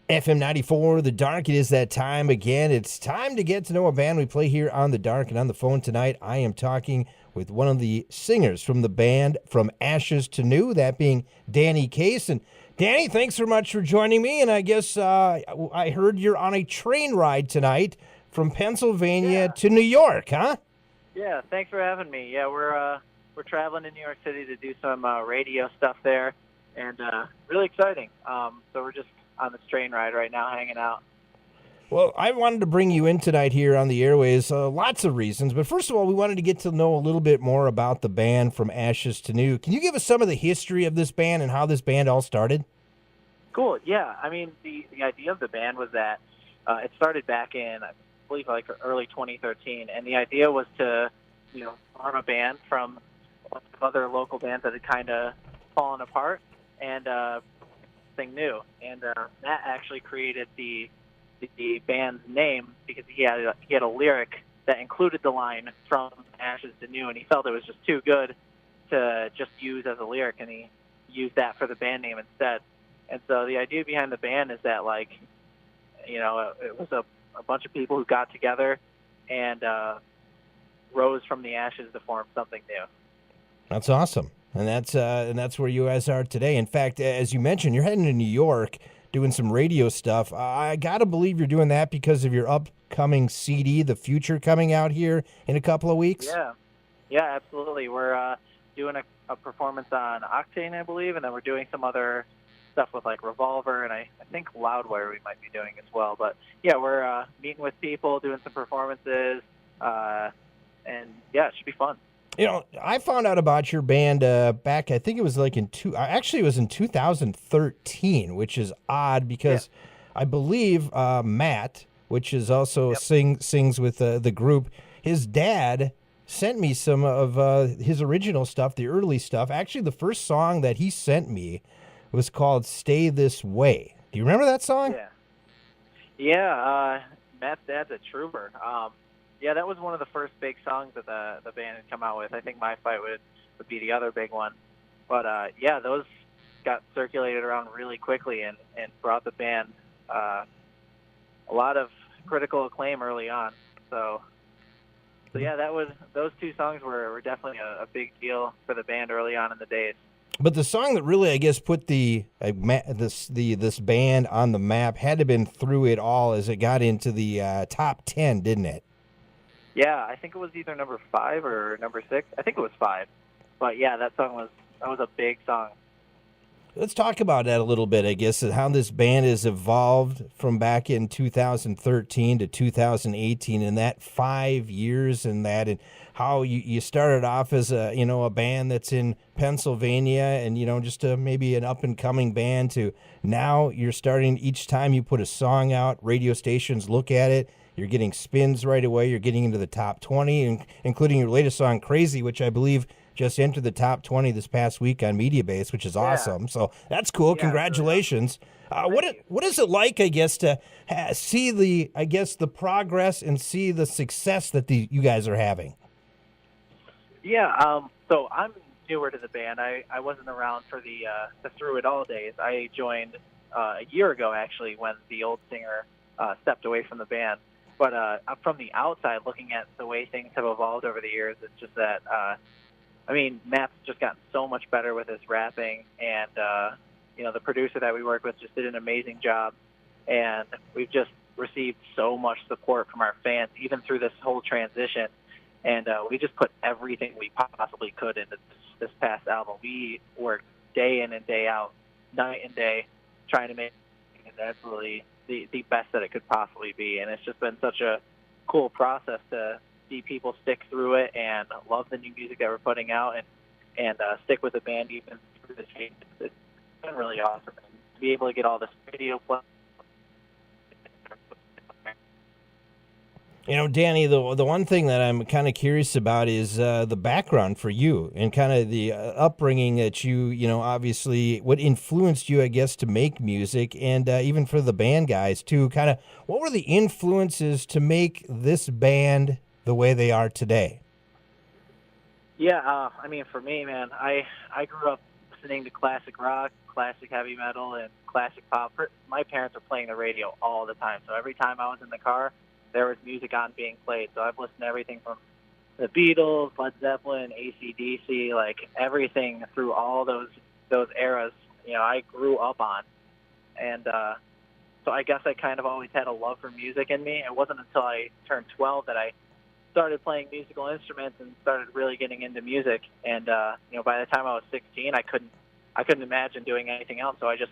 FM 94, The Dark. It is that time again. It's time to get to know a band we play here on The Dark. And on the phone tonight, I am talking with one of the singers from the band From Ashes to New, that being Danny Case. And Danny, thanks so much for joining me. And I guess I heard you're on a train ride tonight from Pennsylvania to New York, huh? Yeah, thanks for having me. Yeah, we're traveling to New York City to do some radio stuff there, and really exciting. So we're just on this train ride right now, hanging out. Well, I wanted to bring you in tonight here on the airways, lots of reasons. But first of all, we wanted to get to know a little bit more about the band From Ashes to New. Can you give us some of the history of this band and how this band all started? Cool, yeah. I mean, the idea of the band was that it started back in, I believe, like early 2013. And the idea was to, form a band from other local bands that had kind of fallen apart and something new. And Matt actually created the band's name because he had a lyric that included the line "From Ashes to New," and he felt it was just too good to just use as a lyric, and he used that for the band name instead. And so the idea behind the band is that, it was a bunch of people who got together and rose from the ashes to form something new. That's awesome. And that's where you guys are today. In fact, as you mentioned, you're heading to New York doing some radio stuff. I got to believe you're doing that because of your upcoming CD, The Future, coming out here in a couple of weeks. Yeah, absolutely. We're doing a performance on Octane, I believe, and then we're doing some other stuff with like Revolver, and I think Loudwire we might be doing as well. But yeah, we're meeting with people, doing some performances, and yeah, it should be fun. I found out about your band back, I think it was like it was in 2013, which is odd because I believe Matt, which is also sings with the group, his dad sent me some of his original stuff, the early stuff. Actually, the first song that he sent me was called Stay This Way. Do you remember that song? Yeah. Matt's dad's a trooper. Yeah, that was one of the first big songs that the band had come out with. I think My Fight would be the other big one. But, those got circulated around really quickly and brought the band a lot of critical acclaim early on. So yeah, those two songs were definitely a big deal for the band early on in the days. But the song that really, I guess, put this band on the map had to have been Through It All as it got into the top 10, didn't it? Yeah, I think it was either number 5 or number 6. I think it was 5. But yeah, that was a big song. Let's talk about that a little bit, I guess, how this band has evolved from back in 2013 to 2018 and that 5 years and how you started off as a band that's in Pennsylvania and, just maybe an up-and-coming band to now you're starting each time you put a song out, radio stations look at it. You're getting spins right away. You're getting into the top 20, including your latest song, Crazy, which I believe just entered the top 20 this past week on Mediabase, which is awesome. So that's cool. Yeah, congratulations. What is it like, I guess, to see the progress and see the success that you guys are having? Yeah, so I'm newer to the band. I wasn't around for the Through It All days. I joined a year ago, actually, when the old singer stepped away from the band. But from the outside, looking at the way things have evolved over the years, it's just that, Matt's just gotten so much better with his rapping, and, the producer that we work with just did an amazing job. And we've just received so much support from our fans, even through this whole transition. And we just put everything we possibly could into this past album. We worked day in and day out, night and day, trying to make it absolutely the best that it could possibly be. And it's just been such a cool process to see people stick through it and love the new music that we're putting out and stick with the band even through the changes. It's been really awesome. And to be able to get all this video play. Danny, the one thing that I'm kind of curious about is the background for you and kind of the upbringing that you obviously what influenced you, I guess, to make music and even for the band guys too. Kind of what were the influences to make this band the way they are today? Yeah, for me, man, I grew up listening to classic rock, classic heavy metal, and classic pop. My parents were playing the radio all the time, so every time I was in the car, there was music on being played. So I've listened to everything from the Beatles, Led Zeppelin, AC/DC, like everything through all those eras. I grew up on, and so I guess I kind of always had a love for music in me. It wasn't until I turned 12 that I started playing musical instruments and started really getting into music. And by the time I was 16, I couldn't imagine doing anything else. So I just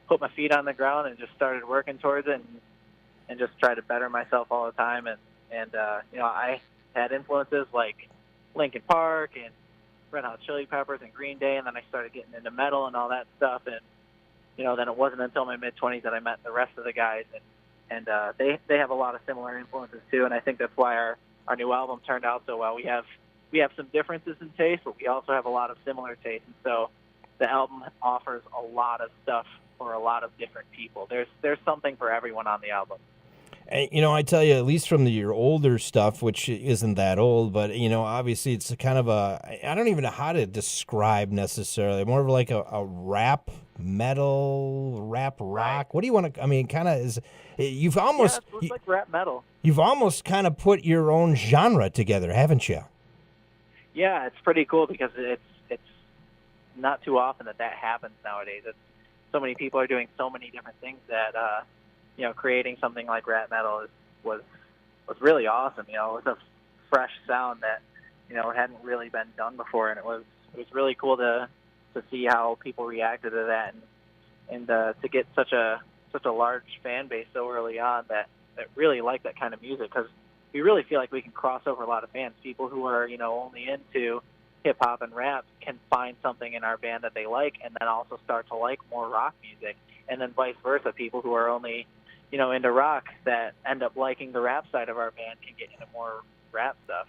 put my feet on the ground and just started working towards it, and just tried to better myself all the time. And I had influences like Linkin Park and Red Hot Chili Peppers and Green Day, and then I started getting into metal and all that stuff. And then it wasn't until my mid-20s that I met the rest of the guys, and they have a lot of similar influences too. And I think that's why our new album turned out so well. We have some differences in taste, but we also have a lot of similar tastes. And so the album offers a lot of stuff for a lot of different people. There's something for everyone on the album. And, I tell you, at least from your older stuff, which isn't that old, but, obviously it's kind of I don't even know how to describe necessarily, more of like a rap metal, rap rock. Right. What do you want to, kind of you've almost, it's like rap metal. You've almost kind of put your own genre together, haven't you? Yeah, it's pretty cool because it's not too often that happens nowadays. So many people are doing so many different things that, creating something like rap metal was really awesome. It was a fresh sound that, hadn't really been done before, and it was really cool to see how people reacted to that, and to get such a large fan base so early on that really like that kind of music, because we really feel like we can cross over a lot of fans. People who are, only into hip hop and rap can find something in our band that they like, and then also start to like more rock music, and then vice versa. People who are only into rock that end up liking the rap side of our band can get into more rap stuff.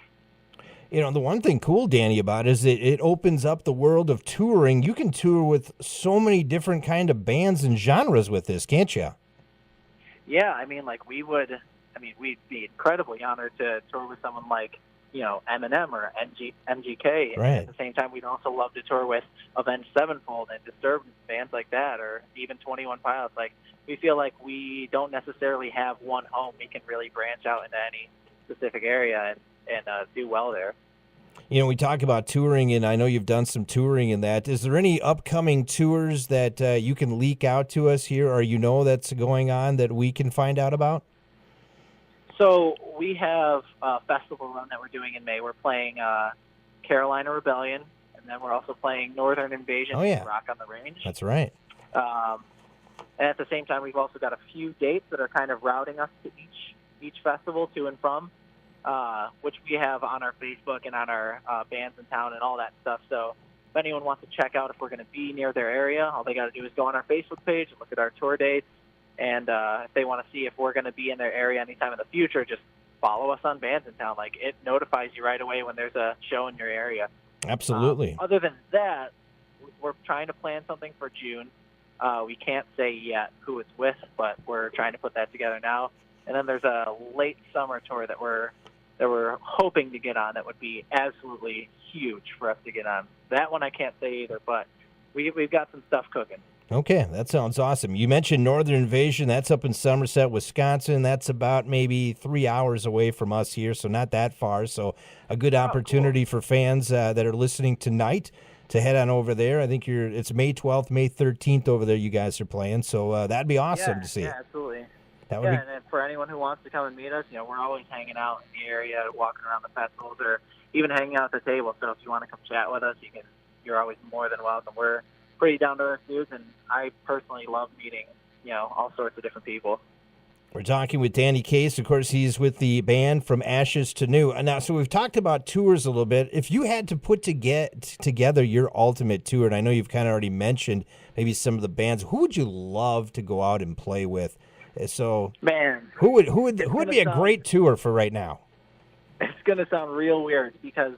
The one thing cool, Danny, about it is it opens up the world of touring. You can tour with so many different kind of bands and genres with this, can't you? Yeah, we'd be incredibly honored to tour with someone like, Eminem or MGK. Right. And at the same time, we'd also love to tour with Avenged Sevenfold and Disturbed, bands like that, or even 21 Pilots. Like, we feel like we don't necessarily have one home. We can really branch out into any specific area and do well there. We talk about touring, and I know you've done some touring in that. Is there any upcoming tours that you can leak out to us here, or that's going on that we can find out about? So we have a festival run that we're doing in May. We're playing Carolina Rebellion, and then we're also playing Northern Invasion and Rock on the Range. That's right. And at the same time, we've also got a few dates that are kind of routing us to each festival to and from, which we have on our Facebook and on our bands in town and all that stuff. So if anyone wants to check out if we're going to be near their area, all they got to do is go on our Facebook page and look at our tour dates. And if they want to see if we're going to be in their area anytime in the future, just follow us on Bands in Town. Like, it notifies you right away when there's a show in your area. Absolutely. Other than that, we're trying to plan something for June. We can't say yet who it's with, but we're trying to put that together now. And then there's a late summer tour that we're hoping to get on that would be absolutely huge for us to get on. That one I can't say either, but we've got some stuff cooking. Okay, that sounds awesome. You mentioned Northern Invasion. That's up in Somerset, Wisconsin. That's about maybe 3 hours away from us here, so not that far. So a good opportunity for fans that are listening tonight to head on over there. I think it's May 12th, May 13th over there you guys are playing. So that'd be awesome to see. Yeah, absolutely. That would and then for anyone who wants to come and meet us, we're always hanging out in the area, walking around the festivals, or even hanging out at the table. So if you want to come chat with us, you're always more than welcome. We're pretty down-to-earth dudes, and I personally love meeting, all sorts of different people. We're talking with Danny Case. Of course, he's with the band From Ashes to New. Now, so we've talked about tours a little bit. If you had to put together your ultimate tour, and I know you've kind of already mentioned maybe some of the bands, who would you love to go out and play with? So, man, who would be a great tour for right now? It's going to sound real weird because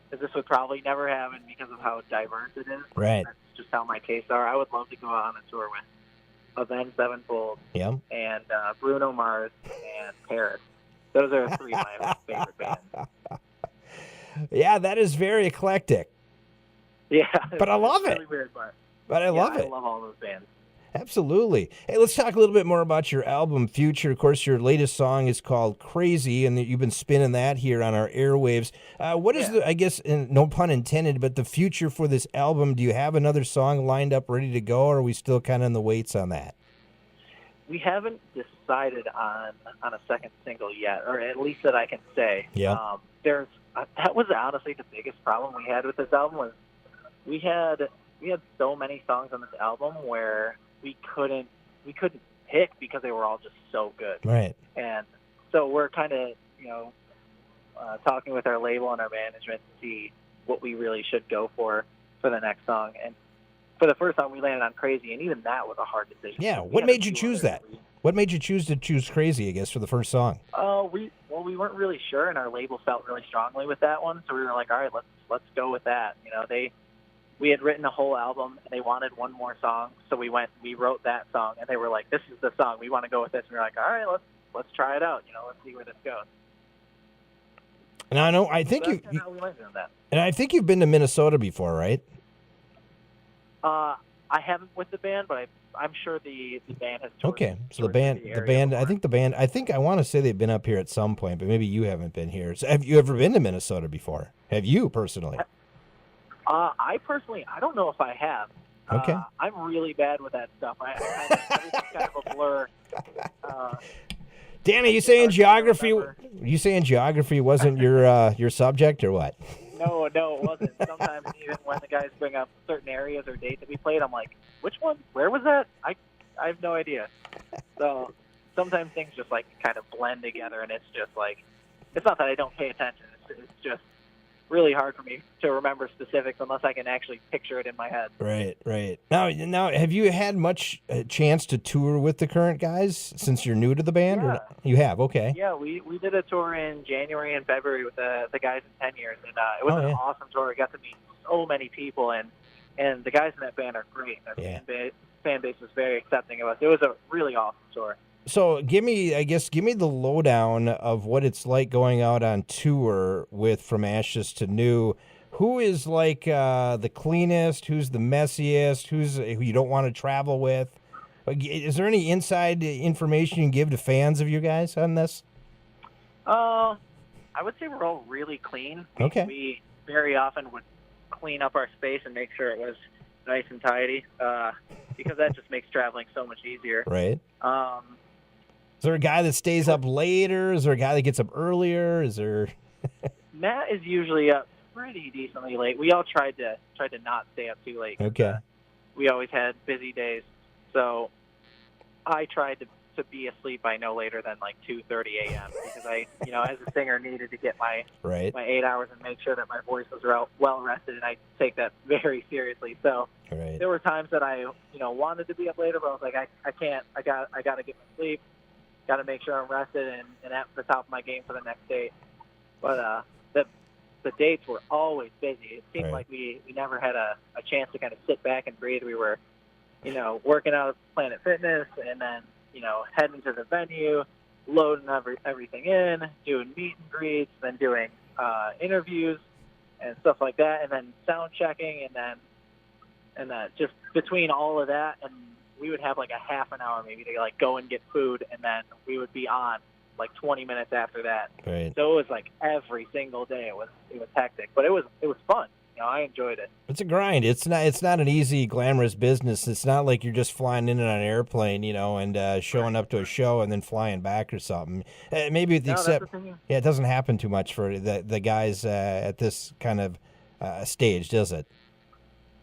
this would probably never happen because of how diverse it is. Right. That's just how my tastes are. I would love to go out on a tour with Avenged Sevenfold and Bruno Mars and Paris. Those are three of my favorite bands. Yeah, that is very eclectic. Yeah. But I love it. Really weird, but But I love it. I love all those bands. Absolutely. Hey, let's talk a little bit more about your album Future. Of course, your latest song is called Crazy, and you've been spinning that here on our airwaves. What is I guess, no pun intended, but the future for this album? Do you have another song lined up ready to go, or are we still kind of in the waits on that? We haven't decided on a second single yet, or at least that I can say. Yeah. That was honestly the biggest problem we had with this album was we had so many songs on this album where we couldn't pick because they were all just so good. Right. And so we're kind of talking with our label and our management to see what we really should go for the next song. And for the first song, we landed on Crazy, and even that was a hard decision. Yeah. What made you choose that? What made you choose to choose Crazy, I guess, for the first song? We weren't really sure, and our label felt really strongly with that one, so we were like, all right, let's go with that. We had written a whole album, and they wanted one more song, so we wrote that song, and they were like, this is the song, we want to go with this, and we were like, all right, let's try it out, let's see where this goes. And I think so that's how we landed on that. And I think you've been to Minnesota before, right? I haven't with the band, but I'm sure the band has toured. Okay, so the band, I want to say they've been up here at some point, but maybe you haven't been here. So have you ever been to Minnesota before? Have you personally? I don't know if I have. Okay. I'm really bad with that stuff. Everything's kind of a blur. Danny, you saying geography? You saying geography wasn't your subject or what? No, it wasn't. Sometimes even when the guys bring up certain areas or dates that we played, I'm like, which one? Where was that? I have no idea. So sometimes things just like kind of blend together, and it's just like, it's not that I don't pay attention. It's just really hard for me to remember specifics unless I can actually picture it in my head. Right. Now, have you had much chance to tour with the current guys since you're new to the band? Yeah. Or you have, okay. Yeah, we did a tour in January and February with the guys in 10 Years, and it was an awesome tour. We got to meet so many people, and the guys in that band are great. Their fan base was very accepting of us. It was a really awesome tour. So give me the lowdown of what it's like going out on tour with From Ashes to New. Who is like the cleanest? Who's the messiest? Who you don't want to travel with? Is there any inside information you can give to fans of you guys on this? I would say we're all really clean. Okay. We very often would clean up our space and make sure it was nice and tidy because that just makes traveling so much easier. Right. Is there a guy that stays up later? Is there a guy that gets up earlier? Is there? Matt is usually up pretty decently late. We all tried to not stay up too late. Okay. We always had busy days, so I tried to be asleep by no later than like 2:30 a.m. because I, as a singer, needed to get my 8 hours and make sure that my voice was well rested, and I take that very seriously. So there were times that I, wanted to be up later, but I was like, I can't. I got to get my sleep. Got to make sure I'm rested and at the top of my game for the next date. But the dates were always busy. It seemed like we never had a chance to kind of sit back and breathe. We were, working out at Planet Fitness and then, heading to the venue, loading everything in, doing meet and greets, then doing interviews and stuff like that, and then sound checking, and then just between all of that, and we would have like a half an hour maybe to like go and get food, and then we would be on like 20 minutes after that. Right. So it was like every single day. It was hectic, but it was fun. I enjoyed it. It's a grind. It's not an easy, glamorous business. It's not like you're just flying in on an airplane, and showing up to a show and then flying back or something. Maybe with the it doesn't happen too much for the guys at this kind of stage, does it?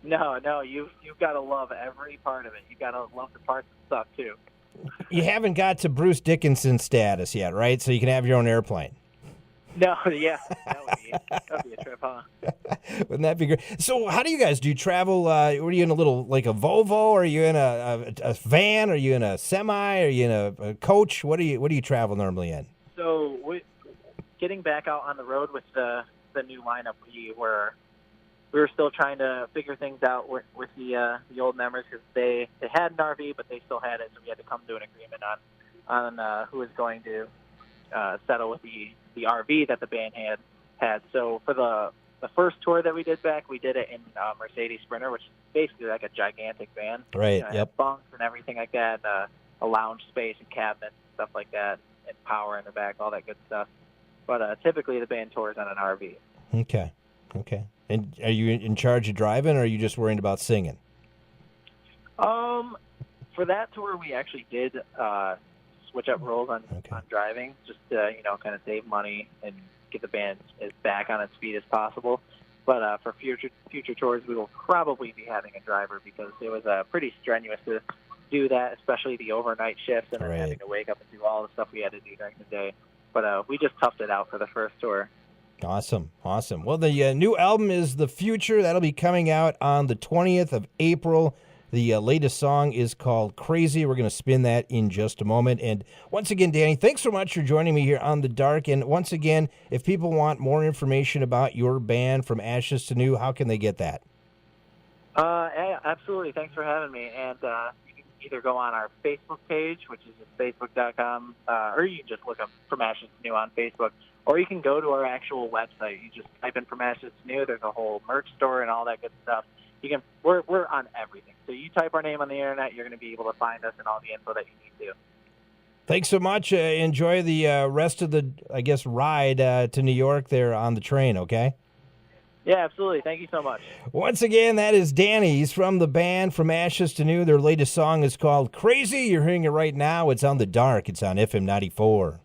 No, you've got to love every part of it. You've got to love the parts that suck too. You haven't got to Bruce Dickinson status yet, right? So you can have your own airplane. No, yeah, that'd be a trip, huh? Wouldn't that be great? So, how do you guys do? You travel? Were you in a little like a Volvo? Are you in a van? Are you in a semi? Are you in a coach? What do you travel normally in? So, getting back out on the road with the new lineup, we were still trying to figure things out with the old members because they had an RV, but they still had it, so we had to come to an agreement on who was going to settle with the RV that the band had. So for the first tour that we did back, we did it in Mercedes Sprinter, which is basically like a gigantic van. Right. You know, it had bunks and everything like that, a lounge space and cabinets and stuff like that, and power in the back, all that good stuff. But typically the band tours on an RV. Okay. Okay. And are you in charge of driving, or are you just worried about singing? For that tour, we actually did switch up roles on driving, just to, kind of save money and get the band as back on its feet as possible. But for future tours, we will probably be having a driver, because it was pretty strenuous to do that, especially the overnight shifts and then having to wake up and do all the stuff we had to do during the day. But we just toughed it out for the first tour. Awesome. Awesome. Well, the new album is The Future. That'll be coming out on the 20th of April. The latest song is called Crazy. We're going to spin that in just a moment. And once again, Danny, thanks so much for joining me here on The Dark. And once again, if people want more information about your band From Ashes to New, how can they get that? Absolutely. Thanks for having me. And you can either go on our Facebook page, which is just facebook.com, or you can just look up From Ashes to New on Facebook, or you can go to our actual website. You just type in From Ashes to New. There's a whole merch store and all that good stuff. We're on everything. So you type our name on the internet, you're going to be able to find us and all the info that you need to. Thanks so much. Enjoy the rest of the, ride to New York there on the train, okay? Yeah, absolutely. Thank you so much. Once again, that is Danny. He's from the band From Ashes to New. Their latest song is called Crazy. You're hearing it right now. It's on The Dark. It's on FM 94.